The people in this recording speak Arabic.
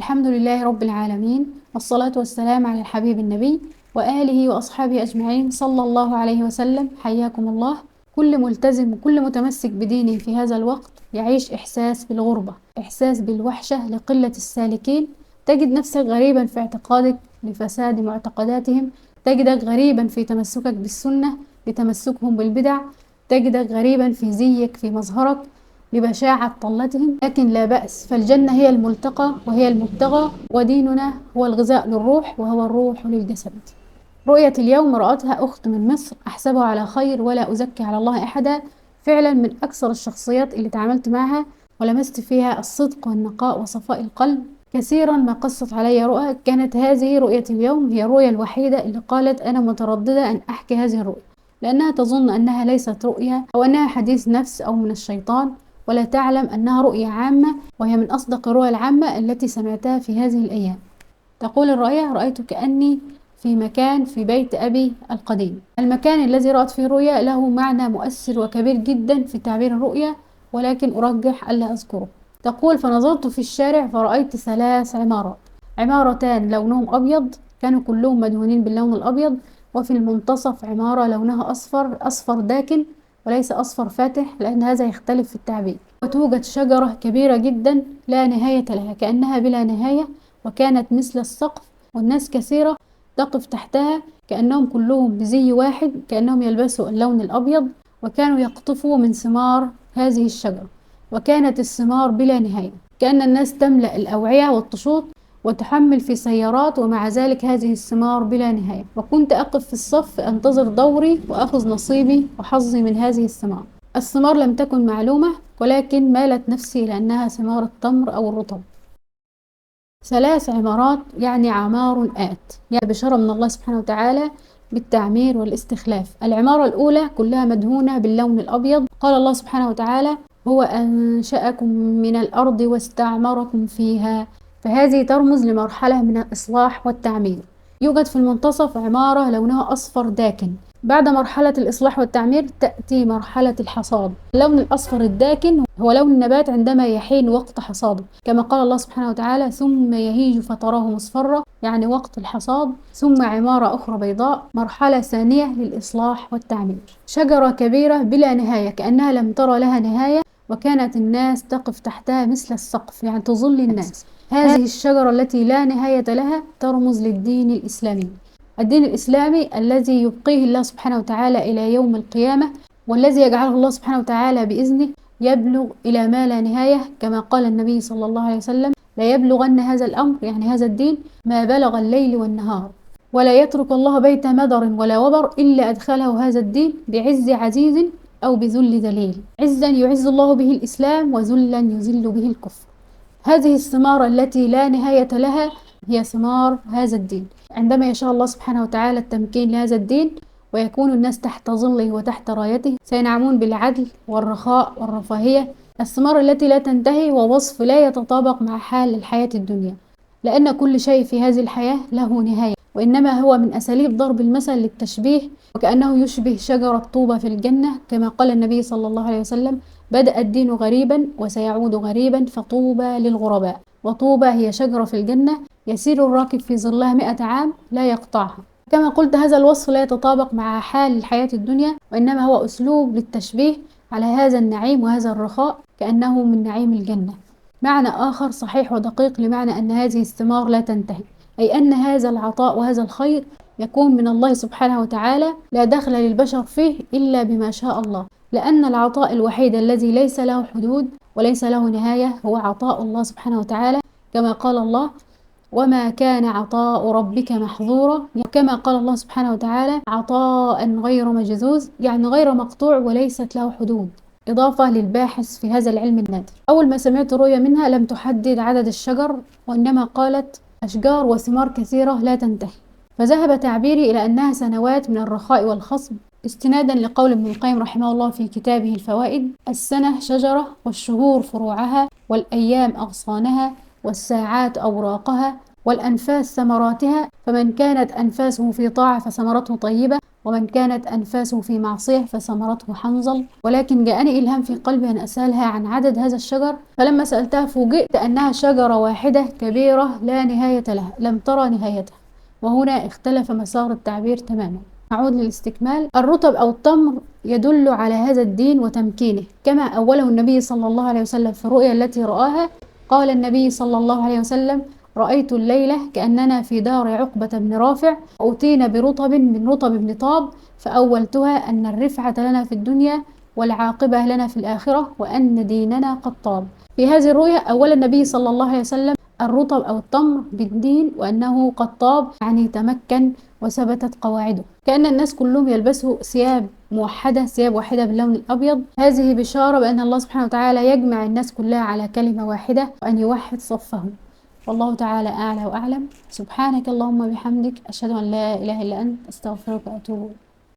الحمد لله رب العالمين، والصلاة والسلام على الحبيب النبي وآله وأصحابه أجمعين صلى الله عليه وسلم. حياكم الله. كل ملتزم وكل متمسك بدينه في هذا الوقت يعيش إحساس بالغربة، إحساس بالوحشة لقلة السالكين. تجد نفسك غريبا في اعتقادك لفساد معتقداتهم، تجدك غريبا في تمسكك بالسنة لتمسكهم بالبدع، تجدك غريبا في زيك في مظهرك ببشاعة طلتهم. لكن لا بأس، فالجنة هي الملتقى وهي المبتغى، وديننا هو الغذاء للروح وهو الروح للجسد. رؤية اليوم رأتها أخت من مصر أحسبها على خير ولا أزكي على الله أحدا. فعلا من أكثر الشخصيات اللي تعاملت معها ولمست فيها الصدق والنقاء وصفاء القلب. كثيرا ما قصت علي رؤى، كانت هذه رؤية اليوم هي الرؤية الوحيدة اللي قالت أنا مترددة أن أحكي هذه الرؤية، لأنها تظن أنها ليست رؤية أو أنها حديث نفس أو من الشيطان، ولا تعلم أنها رؤية عامة، وهي من أصدق الرؤى العامة التي سمعتها في هذه الأيام. تقول الرؤية: رأيت كأني في مكان في بيت أبي القديم. المكان الذي رأت فيه الرؤيا له معنى مؤثر وكبير جدا في تعبير الرؤيا، ولكن أرجح ألا أذكره. تقول: فنظرت في الشارع فرأيت 3 عمارات، عمارتان لونهم أبيض، كانوا كلهم مدهونين باللون الأبيض، وفي المنتصف عمارة لونها أصفر، أصفر داكن وليس أصفر فاتح لأن هذا يختلف في التعبير. وتوجد شجرة كبيرة جدا لا نهاية لها، كأنها بلا نهاية، وكانت مثل السقف، والناس كثيرة تقف تحتها كأنهم كلهم بزي واحد، كأنهم يلبسوا اللون الأبيض، وكانوا يقطفوا من ثمار هذه الشجرة، وكانت الثمار بلا نهاية، كأن الناس تملأ الأوعية والطشوط وتحمل في سيارات، ومع ذلك هذه الثمار بلا نهاية. وكنت أقف في الصف أنتظر دوري وأخذ نصيبي وحظي من هذه الثمار. الثمار لم تكن معلومة، ولكن مالت نفسي لأنها ثمار التمر أو الرطب. 3 عمارات يعني عمار آت، يعني بشارة من الله سبحانه وتعالى بالتعمير والاستخلاف. العمارة الأولى كلها مدهونة باللون الأبيض. قال الله سبحانه وتعالى: هو أنشأكم من الأرض واستعمركم فيها. فهذه ترمز لمرحلة من الإصلاح والتعمير. يوجد في المنتصف عمارة لونها أصفر داكن. بعد مرحلة الإصلاح والتعمير تأتي مرحلة الحصاد. اللون الأصفر الداكن هو لون النبات عندما يحين وقت حصاده، كما قال الله سبحانه وتعالى: ثم يهيج فتراه مصفرا، يعني وقت الحصاد. ثم عمارة أخرى بيضاء، مرحلة ثانية للإصلاح والتعمير. شجرة كبيرة بلا نهاية كأنها لم ترى لها نهاية، وكانت الناس تقف تحتها مثل السقف، يعني تظل الناس. هذه الشجرة التي لا نهاية لها ترمز للدين الإسلامي، الدين الإسلامي الذي يبقيه الله سبحانه وتعالى إلى يوم القيامة، والذي يجعله الله سبحانه وتعالى بإذنه يبلغ إلى ما لا نهاية، كما قال النبي صلى الله عليه وسلم: لا يبلغن هذا الأمر، يعني هذا الدين، ما بلغ الليل والنهار، ولا يترك الله بيت مدر ولا وبر إلا أدخله هذا الدين بعز عزيز أو بذل ذليل. عزا يعز الله به الإسلام، وذلا يذل به الكفر. هذه الثمار التي لا نهاية لها هي ثمار هذا الدين. عندما يشاء الله سبحانه وتعالى التمكين لهذا الدين ويكون الناس تحت ظله وتحت رايته، سينعمون بالعدل والرخاء والرفاهية، الثمار التي لا تنتهي، ووصف لا يتطابق مع حال الحياة الدنيا، لأن كل شيء في هذه الحياة له نهاية، وإنما هو من أساليب ضرب المثل للتشبيه، وكأنه يشبه شجرة طوبى في الجنة، كما قال النبي صلى الله عليه وسلم: بدأ الدين غريبا وسيعود غريبا، فطوبى للغرباء. وطوبى هي شجرة في الجنة يسير الراكب في ظلها 100 عام لا يقطعها. كما قلت، هذا الوصف لا يتطابق مع حال الحياة الدنيا، وإنما هو أسلوب للتشبيه على هذا النعيم وهذا الرخاء كأنه من نعيم الجنة. معنى آخر صحيح ودقيق لمعنى أن هذه الثمار لا تنتهي، أي أن هذا العطاء وهذا الخير يكون من الله سبحانه وتعالى، لا دخل للبشر فيه إلا بما شاء الله، لأن العطاء الوحيد الذي ليس له حدود وليس له نهاية هو عطاء الله سبحانه وتعالى، كما قال الله: وما كان عطاء ربك محظورا. كما قال الله سبحانه وتعالى: عطاء غير مجذوذ، يعني غير مقطوع وليست له حدود، إضافة للباحث في هذا العلم النادر. أول ما سمعت رؤية منها لم تحدد عدد الشجر، وإنما قالت أشجار وثمار كثيرة لا تنتهي، فذهب تعبيري إلى أنها سنوات من الرخاء والخصب، استنادا لقول ابن القيم رحمه الله في كتابه الفوائد: السنة شجرة، والشهور فروعها، والأيام أغصانها، والساعات أوراقها، والأنفاس ثمراتها، فمن كانت أنفاسه في طاعة فثمرته طيبة، ومن كانت أنفاسه في معصية فثمرته حنظل. ولكن جاءني إلهام في قلبي أن أسألها عن عدد هذا الشجر، فلما سألتها فوجئت أنها شجرة واحدة كبيرة لا نهاية لها، لم ترى نهايتها. وهنا اختلف مسار التعبير تماما. نعود للاستكمال. الرطب أو التمر يدل على هذا الدين وتمكينه، كما أوله النبي صلى الله عليه وسلم في الرؤيا التي رآها. قال النبي صلى الله عليه وسلم: رأيت الليلة كأننا في دار عقبة بن رافع، أوتينا برطب من رطب بن طاب، فأولتها أن الرفعة لنا في الدنيا والعاقبة لنا في الآخرة، وأن ديننا قد طاب. في هذه الرؤيا أول النبي صلى الله عليه وسلم الرطب أو التمر بالدين، وأنه قد طاب يعني تمكن وثبتت قواعده. كأن الناس كلهم يلبسوا ثياب موحدة، ثياب واحدة باللون الأبيض. هذه بشارة بأن الله سبحانه وتعالى يجمع الناس كلها على كلمة واحدة، وأن يوحد صفهم. والله تعالى أعلى وأعلم. سبحانك اللهم بحمدك، أشهد أن لا إله إلا أنت، أستغفرك وأتوب إليك.